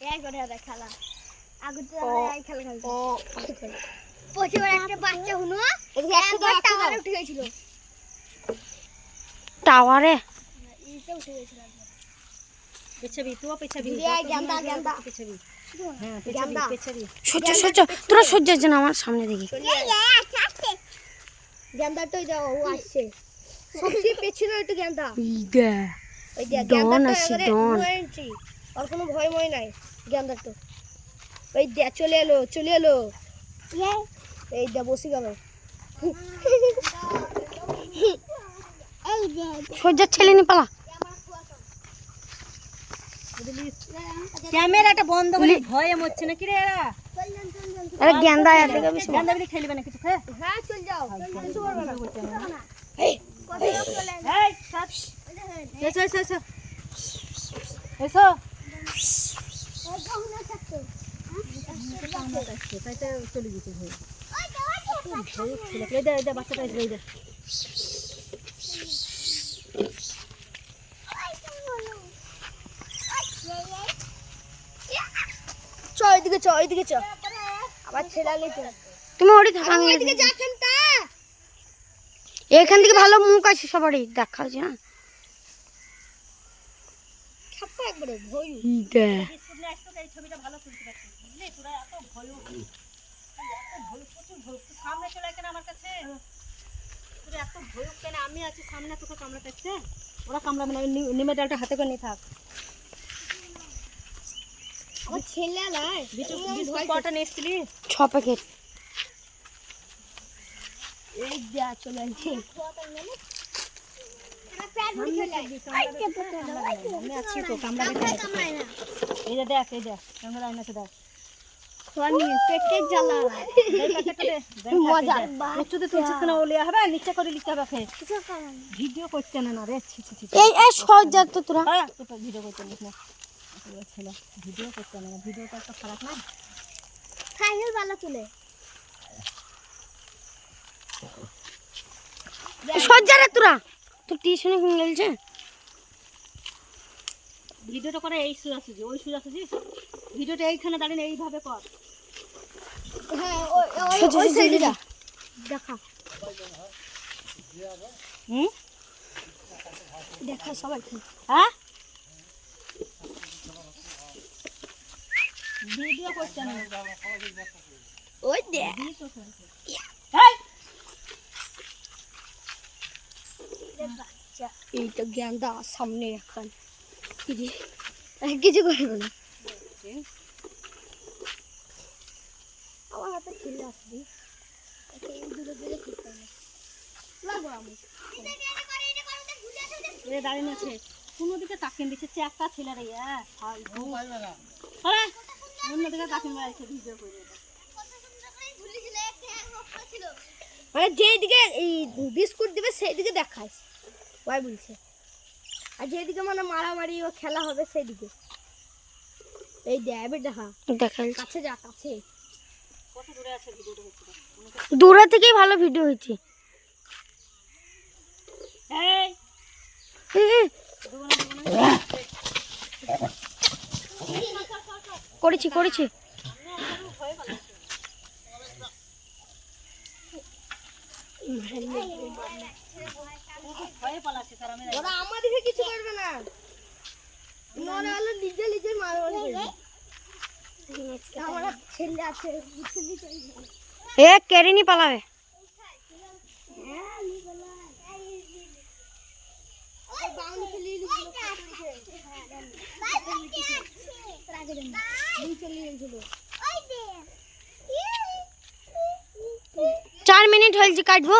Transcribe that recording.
এই করে খেলা আগুন তো এই খেলা খেলছে প্রতিবার একটা বাচ্চা হলো একবার টাওয়ারে উঠে গিয়েছিল টাওয়ারে ইতে উঠে গিয়েছিল পেছাবি তুই পেছাবি গেন্দা গেন্দা পেছাবি হ্যাঁ পেছাবি পেছাবি সহ্য তোরা সহ্যের জন্য আমার সামনে দেখি গেন্দা তো যাও ও আসছে সবচেয়ে পেছনে একটু গেন্দা দে ওই যে ডন আছে ডন আর কোনো ভয় মই নাই গেন্দার তো ওই দে চলে এলো এই দে বসে গেল সহ্যের ছেলে নি পালা ক্যামেরাটা বন্ধ করে ভয়ে মরছে না কি রে এরা আরে গেন্দা আর দেখে বেশি গান্দা বিলি খেলবে না কিছু হ্যাঁ হ্যাঁ চল যাও কিছু করবে না এই সব এসো এসো এসো এসো তাই তো চলে গেছে ভয় ছেলে বাচ্চাটা এসে দে ওইদিকে চ আবার ছেড়া লেছে তুমি ওড়ি থাকা আমি ওইদিকে যাচ্ছেন তা এখান থেকে ভালো মুখ আছে সবারই দেখা যায় না ছাপ্পা একবারে ভয় দে স্কুলে আসতো এই ছবিটা ভালো তুলতে পারছিস বুঝলি তোরা এত ভয় প্রচুর ভয় তুই সামনে চলে কেন আমার কাছে তোরা এত ভয় কেন আমি আছি সামনে তোকে কামড়াতে ওরা কামড়াবে না নিমে ডালটা হাতে করে নিয়ে থাক আমার ছেলে লাই বিস্কুট কটা নিয়ে এসেছিলি 6 প্যাকেট এই যা চলে আসছে আমি আছি তো কামড়াবে না এই যে দেখ ক্যামেরা আইনাতে দেখ পেটের জ্বালা মজা উচ্চতে তুলছিস না ওলিয়া হবে নিচে করে লিখতে হবে ভিডিও করতে না রে এই সহ্য তো তোরা হ্যাঁ তো ভিডিও করতে নিস না ছেলে ভিডিও করতে না ভিডিওটা একটা খারাপ না সাইকেল বালা চলে সহ্য রে তোরা তো টিউশনে কোন গেলছে ভিডিওটা করে এই সোজাসুজি ওই সোজাসুজি ভিডিওটা এইখানে দাঁড়িয়ে এইভাবে কর হ্যাঁ ওই সাইডটা দেখা দেখা সবাই হ্যাঁ ভিডিও করতে না ওই দে এই তো গেন্দা সামনে এখন কিছু করবো না আমার হাতে ছেলে আসবি দাঁড়িয়ে আছে কোনো দিকে তাকিয়ে দিচ্ছে একটা ছেলে রে অন্যদিকে তাকিয়ে মারাইছে ভিডিও করে মানে যেদিকে এই বিস্কুট দিবে সেই দিকে দেখাস ভাই বলছে আর যেদিকে মানে মারামারি ও খেলা হবে সেই দিকে এই দেবে দেখা কাছে যা কাছে কত দূরে আছে ভিডিওটা হচ্ছে দূরে থেকেই ভালো ভিডিও হয়েছে করেছি ওরা আমাদেরকে কিছু করবে না মনে হলো নিজে মারবে আমার ছেলে আছে কেরিনি পালাবে চার মিনিট হয়েছে কাটবো